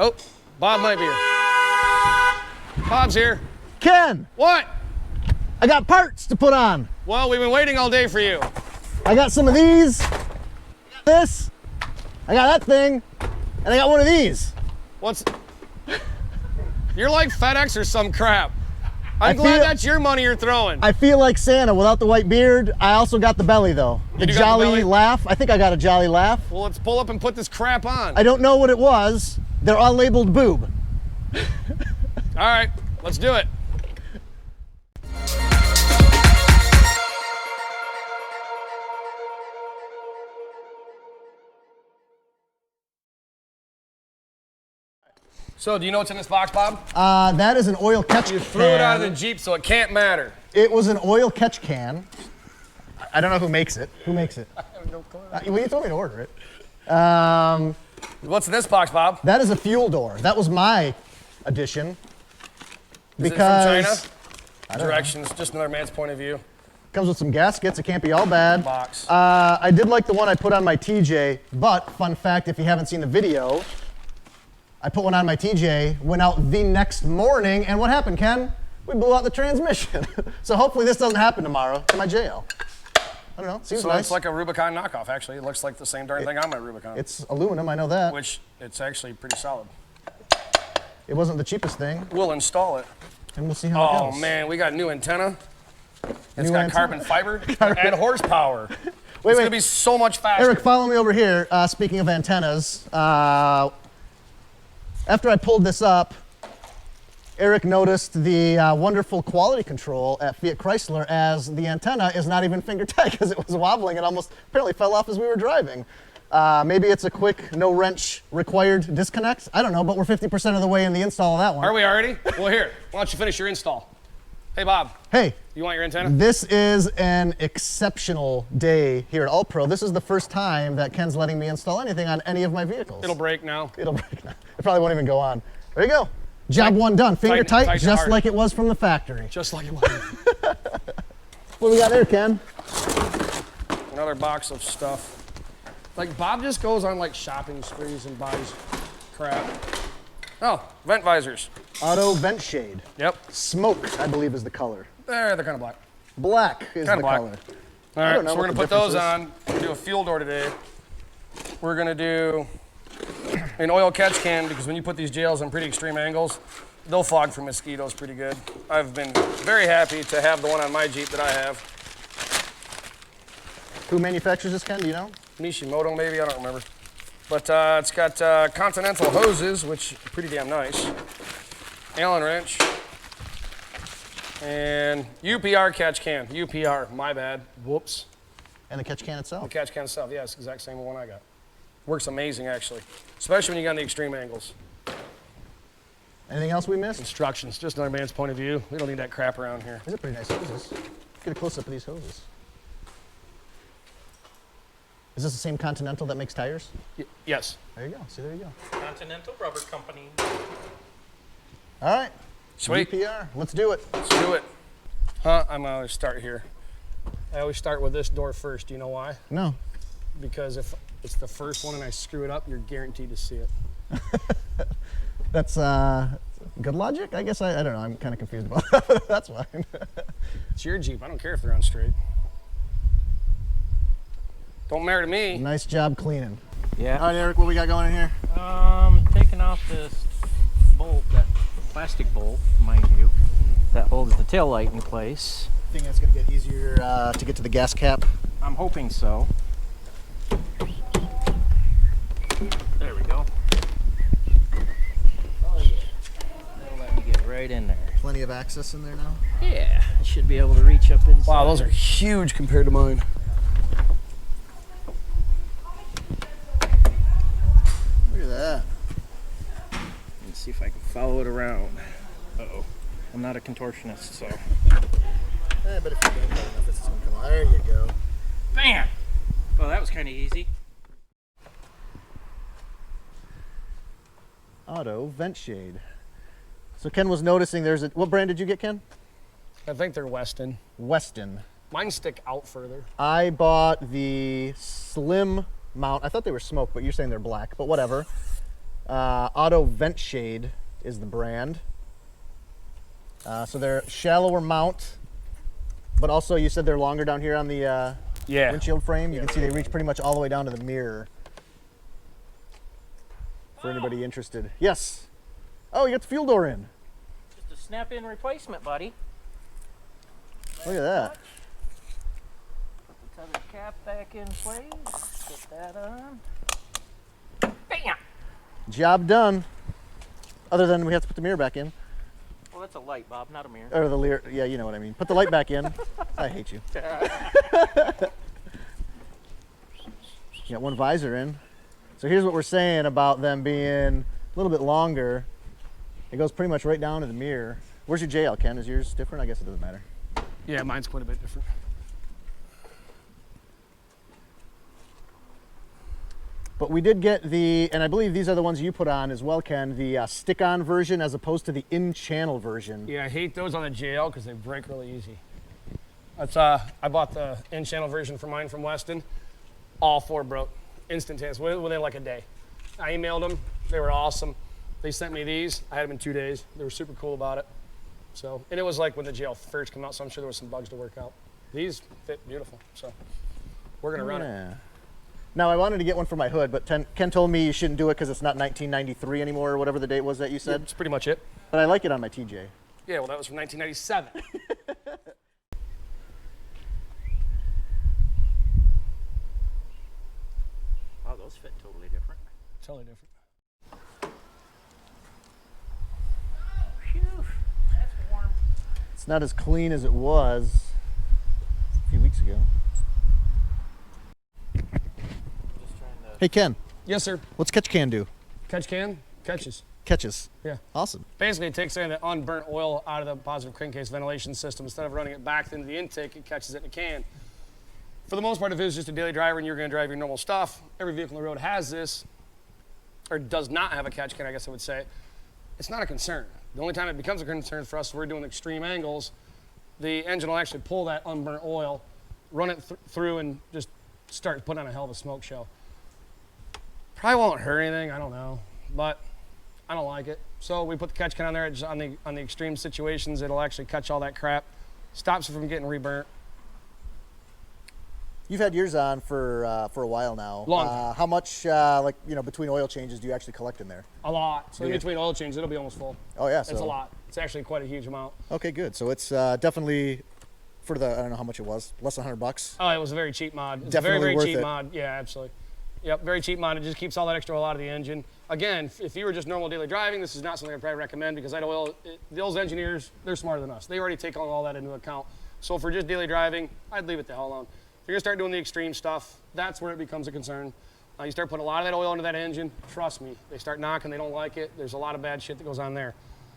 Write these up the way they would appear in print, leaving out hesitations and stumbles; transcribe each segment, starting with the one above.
Oh, Bob might be here. Bob's here. Ken, What? I got parts to put on. Well, we've been waiting all day for you. I got some of these, this, I got that thing, and I got one of these. What's... You're like FedEx or some crap. I'm glad that's your money you're throwing. I feel like Santa without the white beard. I also got the belly though. The jolly laugh. I think I got a jolly laugh. Well, let's pull up and put this crap on. I don't know what it was. They're all labeled boob. All right, let's do it. So, do you know what's in this box, Bob? That is an oil catch can. You threw it out of the Jeep, so it can't matter. It was an oil catch can. I don't know who makes it. Who makes it? I have no clue. Well, you told me to order it. What's in this box, Bob? That is a fuel door. That was my addition. Is Because it from China? Directions, just another man's point of view. Comes with some gaskets. It can't be all bad. Box. I did like the one I put on my TJ, but fun fact, if you haven't seen the video, I put one on my TJ, went out the next morning, and what happened, Ken? We blew out the transmission. So hopefully this doesn't happen tomorrow to my JL. I don't know, seems nice. It's like a Rubicon knockoff, actually. It looks like the same darn thing on my Rubicon. It's aluminum, I know that. Which, it's actually pretty solid. It wasn't the cheapest thing. We'll install it. And we'll see how it goes. Oh man, we got a new antenna. It's got carbon fiber and horsepower. It's gonna be so much faster. Eric, follow me over here. Speaking of antennas, after I pulled this up, Eric noticed the wonderful quality control at Fiat Chrysler as the antenna is not even finger tight because it was wobbling and almost apparently fell off as we were driving. Maybe it's a quick, no wrench required disconnect. I don't know, but we're 50% of the way in the install of that one. Are we already? Well, here, why don't you finish your install? Hey, Bob. Hey. You want your antenna? This is an exceptional day here at All-Pro. This is the first time that Ken's letting me install anything on any of my vehicles. It'll break now. It'll break now. It probably won't even go on. There you go. Job one done. Finger tight, just like it was from the factory. Just like it was. What do we got there, Ken? Another box of stuff. Like, Bob just goes on, like, shopping sprees and buys crap. Oh, vent visors. Auto vent shade. Yep. Smoke, I believe, is the color. They're kind of black. Black is the color. All right, so we're going to put those on. We're going to do a fuel door today. We're going to do an oil catch can, because when you put these JLs on pretty extreme angles, they'll fog for mosquitoes pretty good. I've been very happy to have the one on my Jeep that I have. Who manufactures this, Ken? Do you know? Nishimoto, maybe, I don't remember. But it's got Continental hoses, which are pretty damn nice. Allen wrench. And UPR catch can. UPR, my bad. Whoops. And the catch can itself? The catch can itself, yeah, it's the exact same one I got. Works amazing, actually. Especially when you got the extreme angles. Anything else we missed? Instructions, just another man's point of view. We don't need that crap around here. These are pretty nice hoses. Get a close-up of these hoses. Is this the same Continental that makes tires? Yes. There you go. See, there you go. Continental Rubber Company. All right. Sweet. UPR. Let's do it. Let's do it. I'm going to always start here. I always start with this door first. Do you know why? No. Because if it's the first one and I screw it up, you're guaranteed to see it. That's good logic? I guess I don't know. I'm kind of confused about that. That's fine. It's your Jeep. I don't care if they're on straight. Don't matter to me. Nice job cleaning. Yeah. All right, Eric, what we got going in here? Taking off this bolt, that plastic bolt, mind you, that holds the tail light in place. Think that's going to get easier to get to the gas cap? I'm hoping so. There we go. Oh yeah. That'll let me get right in there. Plenty of access in there now? Yeah. I should be able to reach up inside. Wow, those are huge compared to mine. Look at that. Let's see if I can follow it around. Uh-oh. I'm not a contortionist, so. But if you don't know enough, it's going to come on. There you go. Bam! Well, that was kind of easy. Auto vent shade. So Ken was noticing there's a, what brand did you get, Ken? I think they're Weston. Weston. Mine stick out further. I bought the slim mount. I thought they were smoke, but you're saying they're black, but whatever. Auto Vent Shade is the brand. So they're shallower mount, but also you said they're longer down here on the windshield frame. You can see they reach pretty much all the way down to the mirror. For anybody interested. Yes. Oh, you got the fuel door in. Just a snap-in replacement, buddy. Look at that. Put the tether cap back in place. Get that on. Bam! Job done. Other than we have to put the mirror back in. Well, that's a light, Bob, not a mirror. Or the yeah, you know what I mean. Put the light back in. I hate you. You got one visor in. So here's what we're saying about them being a little bit longer. It goes pretty much right down to the mirror. Where's your JL, Ken? Is yours different? I guess it doesn't matter. Yeah, mine's quite a bit different. But we did get and I believe these are the ones you put on as well, Ken, the stick-on version as opposed to the in-channel version. Yeah, I hate those on the JL because they break really easy. That's I bought the in-channel version for mine from Weston. All four broke instantaneous within like a day. I emailed them. They were awesome. They sent me these. I had them in 2 days. They were super cool about it. So, and it was like when the JL first came out, so I'm sure there was some bugs to work out. These fit beautiful, so we're gonna run it. Now, I wanted to get one for my hood, but Ken told me you shouldn't do it because it's not 1993 anymore or whatever the date was that you said. That's pretty much it. But I like it on my TJ. Yeah, well, that was from 1997. Oh, those fit totally different. Totally different. Phew, that's warm. It's not as clean as it was a few weeks ago. Just trying to... Hey, Ken, Yes, sir. what's catch can do? Catch can, catches. Catches. Yeah. Awesome. Basically, it takes any of the unburnt oil out of the positive crankcase ventilation system. Instead of running it back into the intake, it catches it in a can. For the most part, if it was just a daily driver and you're going to drive your normal stuff, every vehicle on the road has this, or does not have a catch can, I guess I would say. It's not a concern. The only time it becomes a concern for us, if we're doing extreme angles, the engine will actually pull that unburnt oil, run it through, and just start putting on a hell of a smoke show. Probably won't hurt anything, I don't know, but I don't like it. So we put the catch can on there. Just on the extreme situations, it'll actually catch all that crap, stops it from getting reburnt. You've had yours on for a while now. Long time. How much, between oil changes do you actually collect in there? A lot. So in Yeah. between oil changes, it'll be almost full. Oh yeah, It's a lot. It's actually quite a huge amount. Okay, good. So it's definitely for I don't know how much it was, less than $100. Oh, it was a very cheap mod. It's Definitely a very, worth very cheap it. mod. Yeah, absolutely. Yep, very cheap mod. It just keeps all that extra oil out of the engine. Again, if you were just normal daily driving, this is not something I'd probably recommend because those engineers, they're smarter than us. They already take all that into account. So for just daily driving, I'd leave it the hell alone. If you're gonna start doing the extreme stuff, that's where it becomes a concern. You start putting a lot of that oil into that engine, trust me, they start knocking, they don't like it. There's a lot of bad shit that goes on there.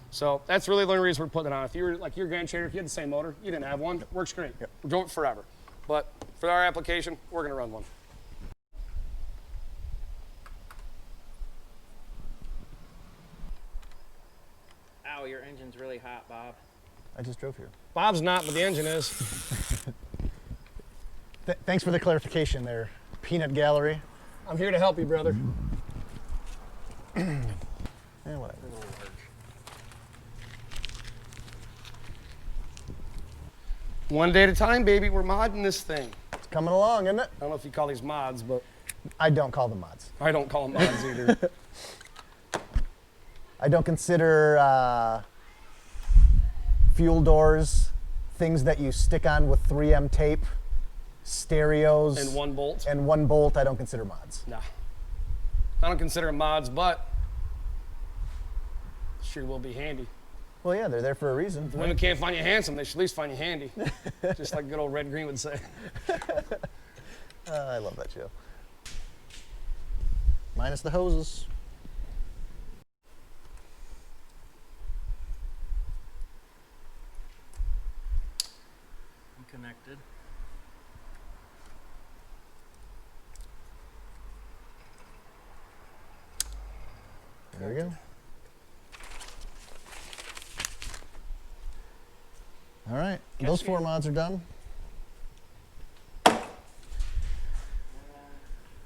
So that's really the only reason we're putting it on. If you were like your Grand Cherokee, if you had the same motor, you didn't have one, it works great. Yep. We're doing it forever. But for our application, we're gonna run one. Ow, your engine's really hot, Bob. I just drove here. Bob's not, but the engine is. Thanks for the clarification there, Peanut Gallery. I'm here to help you, brother. Whatever. One day at a time, baby. We're modding this thing. It's coming along, isn't it? I don't know if you call these mods, but I don't call them mods. I don't call them mods either. I don't consider fuel doors things that you stick on with 3M tape, stereos, And one bolt. and one bolt. I don't consider mods. Nah. I don't consider them mods, but sure will be handy. Well, yeah, they're there for a reason. If women can't find you handsome, they should at least find you handy. Just like good old Red Green would say. I love that show. Minus the hoses. I'm connected. There we go. All right, those 4 mods are done.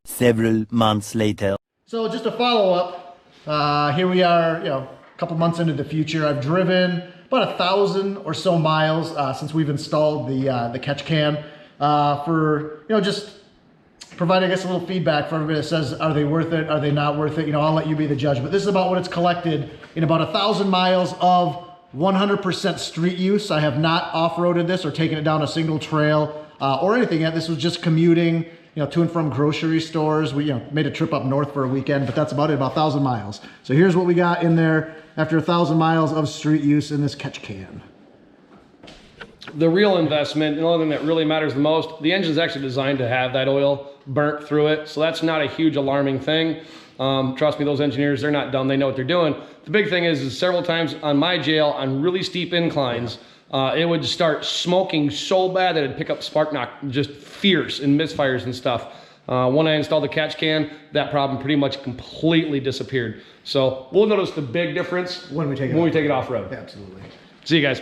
Several months later. So just a follow-up, Here we are, a couple months into the future. I've driven about 1,000 or so miles since we've installed the catch can for, just provide, I guess, a little feedback for everybody that says, are they worth it? Are they not worth it? I'll let you be the judge. But this is about what it's collected in about 1,000 miles of 100% street use. I have not off-roaded this or taken it down a single trail or anything yet. This was just commuting, to and from grocery stores. We, made a trip up north for a weekend, but that's about it, about 1,000 miles. So here's what we got in there after 1,000 miles of street use in this catch can. The real investment, and the only thing that really matters the most, the engine's actually designed to have that oil burnt through it. So that's not a huge alarming thing. Trust me, those engineers, they're not dumb. They know what they're doing. The big thing is several times on my JL, on really steep inclines, it would start smoking so bad that it'd pick up spark knock, just fierce and misfires and stuff. When I installed the catch can, that problem pretty much completely disappeared. So we'll notice the big difference when we take it off road. Yeah, absolutely. See you guys.